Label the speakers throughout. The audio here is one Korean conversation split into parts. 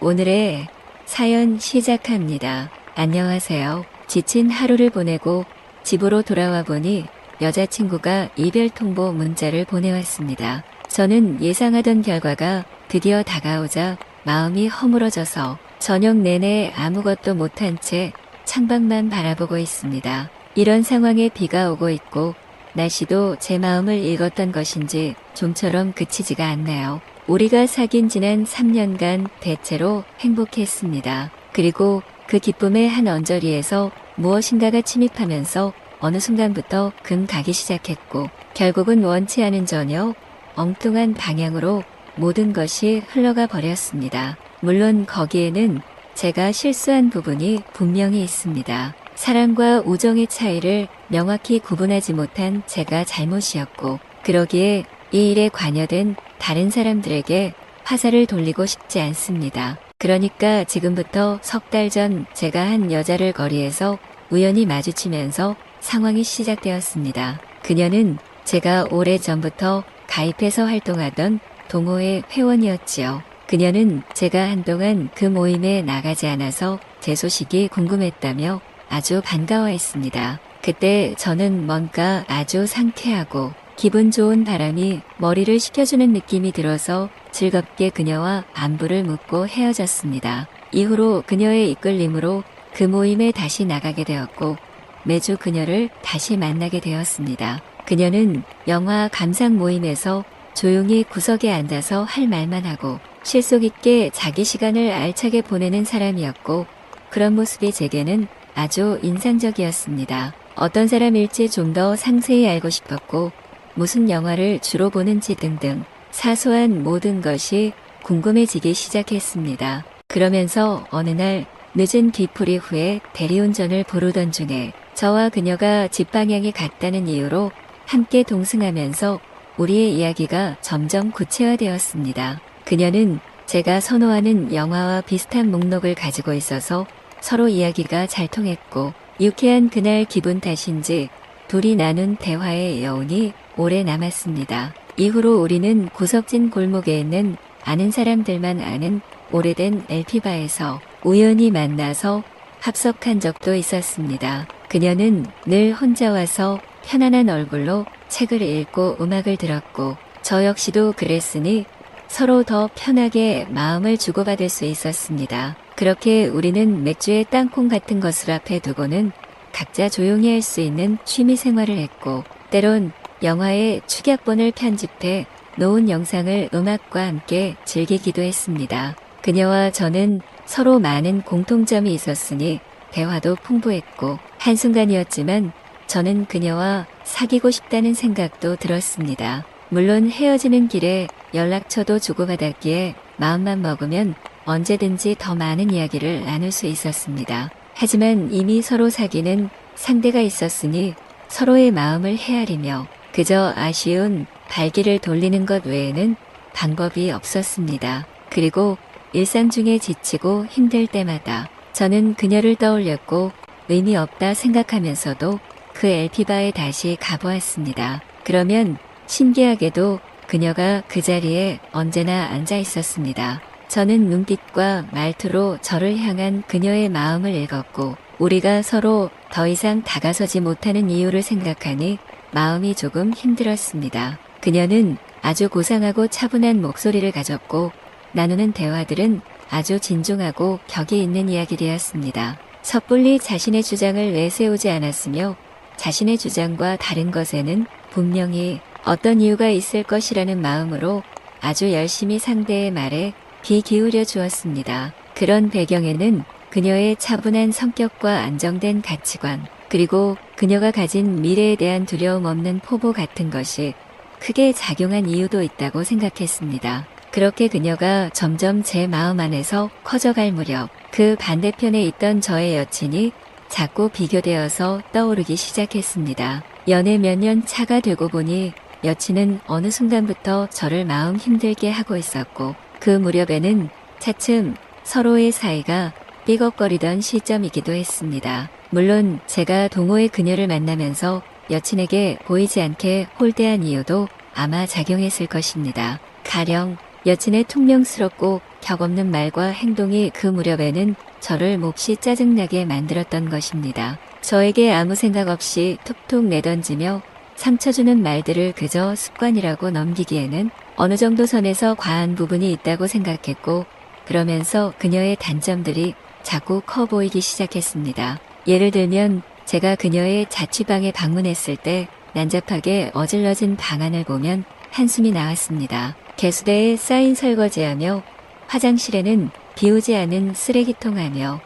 Speaker 1: 오늘의 사연 시작합니다. 안녕하세요. 지친 하루를 보내고 집으로 돌아와 보니 여자친구가 이별 통보 문자를 보내왔습니다. 저는 예상하던 결과가 드디어 다가오자 마음이 허물어져서 저녁 내내 아무것도 못한 채 창밖만 바라보고 있습니다. 이런 상황에 비가 오고 있고 날씨도 제 마음을 읽었던 것인지 좀처럼 그치지가 않네요. 우리가 사귄 지난 3년간 대체로 행복했습니다. 그리고 그 기쁨의 한 언저리에서 무엇인가가 침입하면서 어느 순간부터 가기 시작했고 결국은 원치 않은 저녁 엉뚱한 방향으로 모든 것이 흘러가 버렸습니다. 물론 거기에는 제가 실수한 부분이 분명히 있습니다. 사랑과 우정의 차이를 명확히 구분하지 못한 제가 잘못이었고 그러기에 이 일에 관여된 다른 사람들에게 화살을 돌리고 싶지 않습니다. 그러니까 지금부터 석 달 전 제가 한 여자를 거리에서 우연히 마주치면서 상황이 시작되었습니다. 그녀는 제가 오래전부터 가입해서 활동하던 동호회 회원이었지요. 그녀는 제가 한동안 그 모임에 나가지 않아서 제 소식이 궁금했다며 아주 반가워했습니다. 그때 저는 뭔가 아주 상쾌하고 기분 좋은 바람이 머리를 식혀주는 느낌이 들어서 즐겁게 그녀와 안부를 묻고 헤어졌습니다. 이후로 그녀의 이끌림으로 그 모임에 다시 나가게 되었고 매주 그녀를 다시 만나게 되었습니다. 그녀는 영화 감상 모임에서 조용히 구석에 앉아서 할 말만 하고 실속 있게 자기 시간을 알차게 보내는 사람이었고 그런 모습이 제게는 아주 인상적이었습니다. 어떤 사람일지 좀 더 상세히 알고 싶었고 무슨 영화를 주로 보는지 등등 사소한 모든 것이 궁금해지기 시작했습니다. 그러면서 어느 날 늦은 뒤풀이 후에 대리운전을 부르던 중에 저와 그녀가 집 방향이 같다는 이유로 함께 동승하면서 우리의 이야기가 점점 구체화되었습니다. 그녀는 제가 선호하는 영화와 비슷한 목록을 가지고 있어서 서로 이야기가 잘 통했고 유쾌한 그날 기분 탓인지 둘이 나눈 대화의 여운이 오래 남았습니다. 이후로 우리는 구석진 골목에 있는 아는 사람들만 아는 오래된 LP바에서 우연히 만나서 합석한 적도 있었습니다. 그녀는 늘 혼자 와서 편안한 얼굴로 책을 읽고 음악을 들었고 저 역시도 그랬으니 서로 더 편하게 마음을 주고받을 수 있었습니다. 그렇게 우리는 맥주의 땅콩 같은 것을 앞에 두고는 각자 조용히 할 수 있는 취미 생활을 했고 때론 영화의 축약본을 편집해 놓은 영상을 음악과 함께 즐기기도 했습니다. 그녀와 저는 서로 많은 공통점이 있었으니 대화도 풍부했고 한순간이었지만 저는 그녀와 사귀고 싶다는 생각도 들었습니다. 물론 헤어지는 길에 연락처도 주고받았기에 마음만 먹으면 언제든지 더 많은 이야기를 나눌 수 있었습니다. 하지만 이미 서로 사귀는 상대가 있었으니 서로의 마음을 헤아리며 그저 아쉬운 발길을 돌리는 것 외에는 방법이 없었습니다. 그리고 일상 중에 지치고 힘들 때마다 저는 그녀를 떠올렸고 의미 없다 생각하면서도 그 LP바에 다시 가보았습니다. 그러면 신기하게도 그녀가 그 자리에 언제나 앉아 있었습니다. 저는 눈빛과 말투로 저를 향한 그녀의 마음을 읽었고 우리가 서로 더 이상 다가서지 못하는 이유를 생각하니 마음이 조금 힘들었습니다. 그녀는 아주 고상하고 차분한 목소리를 가졌고 나누는 대화들은 아주 진중하고 격이 있는 이야기들이었습니다. 섣불리 자신의 주장을 내세우지 않았으며 자신의 주장과 다른 것에는 분명히 어떤 이유가 있을 것이라는 마음으로 아주 열심히 상대의 말에 귀 기울여 주었습니다. 그런 배경에는 그녀의 차분한 성격과 안정된 가치관, 그리고 그녀가 가진 미래에 대한 두려움 없는 포부 같은 것이 크게 작용한 이유도 있다고 생각했습니다. 그렇게 그녀가 점점 제 마음 안에서 커져갈 무렵 그 반대편에 있던 저의 여친이 자꾸 비교되어서 떠오르기 시작했습니다. 연애 몇 년 차가 되고 보니 여친은 어느 순간부터 저를 마음 힘들게 하고 있었고 그 무렵에는 차츰 서로의 사이가 삐걱거리던 시점이기도 했습니다. 물론 제가 동호회 그녀를 만나면서 여친에게 보이지 않게 홀대한 이유도 아마 작용했을 것입니다. 가령 여친의 퉁명스럽고 격없는 말과 행동이 그 무렵에는 저를 몹시 짜증나게 만들었던 것입니다. 저에게 아무 생각 없이 툭툭 내던지며 상처 주는 말들을 그저 습관이라고 넘기기에는 어느 정도 선에서 과한 부분이 있다고 생각했고, 그러면서 그녀의 단점들이 자꾸 커 보이기 시작했습니다. 예를 들면 제가 그녀의 자취방에 방문했을 때 난잡하게 어질러진 방안을 보면 한숨이 나왔습니다. 개수대에 쌓인 설거지하며 화장실에는 비우지 않은 쓰레기통하며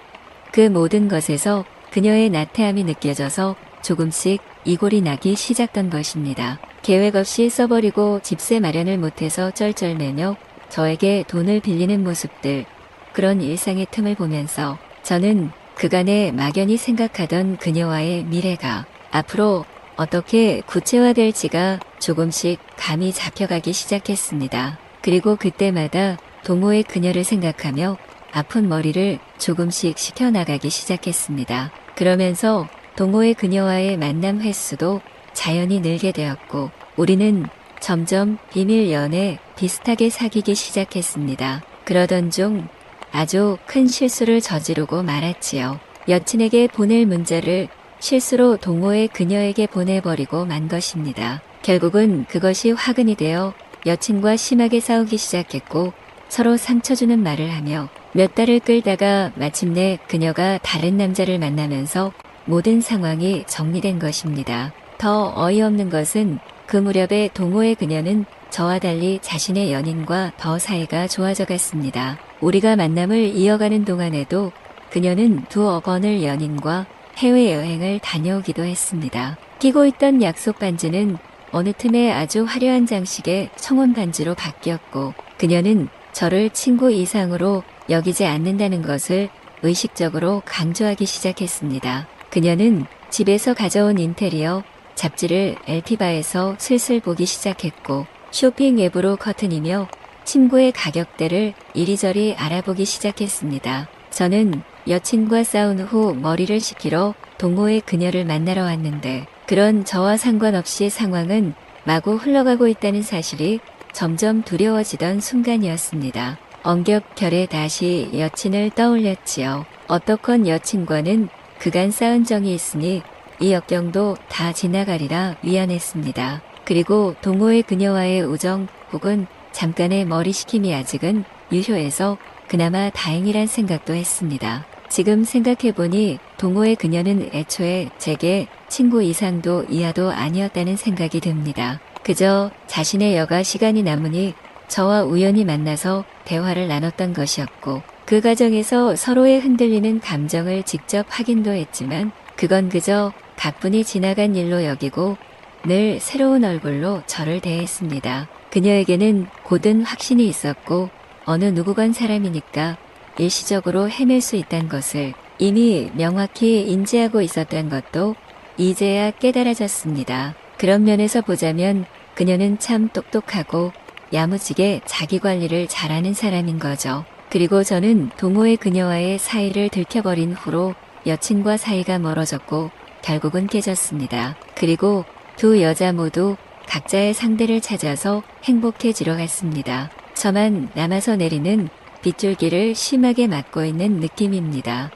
Speaker 1: 그 모든 것에서 그녀의 나태함이 느껴져서 조금씩 이골이 나기 시작한 것입니다. 계획 없이 써버리고 집세 마련을 못해서 쩔쩔매며 저에게 돈을 빌리는 모습들, 그런 일상의 틈을 보면서 저는 그간에 막연히 생각하던 그녀와의 미래가 앞으로 어떻게 구체화될지가 조금씩 감이 잡혀가기 시작했습니다. 그리고 그때마다 동호의 그녀를 생각하며 아픈 머리를 조금씩 식혀나가기 시작했습니다. 그러면서 동호의 그녀와의 만남 횟수도 자연히 늘게 되었고, 우리는 점점 비밀 연애 비슷하게 사귀기 시작했습니다. 그러던 중 아주 큰 실수를 저지르고 말았지요. 여친에게 보낼 문자를 실수로 동호의 그녀에게 보내버리고 만 것입니다. 결국은 그것이 화근이 되어 여친과 심하게 싸우기 시작했고, 서로 상처 주는 말을 하며 몇 달을 끌다가 마침내 그녀가 다른 남자를 만나면서 모든 상황이 정리된 것입니다. 더 어이없는 것은 그 무렵에 동호의 그녀는 저와 달리 자신의 연인과 더 사이가 좋아져 갔습니다. 우리가 만남을 이어가는 동안에도 그녀는 두어 번을 연인과 해외여행을 다녀오기도 했습니다. 끼고 있던 약속 반지는 어느 틈에 아주 화려한 장식의 청혼 반지로 바뀌었고, 그녀는 저를 친구 이상으로 여기지 않는다는 것을 의식적으로 강조하기 시작했습니다. 그녀는 집에서 가져온 인테리어 잡지를 LP바에서 슬슬 보기 시작했고, 쇼핑 앱으로 커튼이며 침구의 가격대를 이리저리 알아보기 시작했습니다. 저는 여친과 싸운 후 머리를 식히러 동호의 그녀를 만나러 왔는데, 그런 저와 상관없이 상황은 마구 흘러가고 있다는 사실이 점점 두려워지던 순간이었습니다. 엉겹결에 다시 여친을 떠올렸지요. 어떻건 여친과는 그간 쌓은 정이 있으니 이 역경도 다 지나가리라 위안했습니다. 그리고 동호의 그녀와의 우정 혹은 잠깐의 머리식힘이 아직은 유효해서 그나마 다행이란 생각도 했습니다. 지금 생각해보니 동호의 그녀는 애초에 제게 친구 이상도 이하도 아니었다는 생각이 듭니다. 그저 자신의 여가 시간이 남으니 저와 우연히 만나서 대화를 나눴던 것이었고, 그 과정에서 서로의 흔들리는 감정을 직접 확인도 했지만 그건 그저 가뿐히 지나간 일로 여기고 늘 새로운 얼굴로 저를 대했습니다. 그녀에게는 곧은 확신이 있었고 어느 누구건 사람이니까 일시적으로 헤맬 수 있다는 것을 이미 명확히 인지하고 있었던 것도 이제야 깨달아졌습니다. 그런 면에서 보자면 그녀는 참 똑똑하고 야무지게 자기 관리를 잘하는 사람인 거죠. 그리고 저는 동호의 그녀와의 사이를 들켜버린 후로 여친과 사이가 멀어졌고 결국은 깨졌습니다. 그리고 두 여자 모두 각자의 상대를 찾아서 행복해지러 갔습니다. 저만 남아서 내리는 빗줄기를 심하게 맞고 있는 느낌입니다.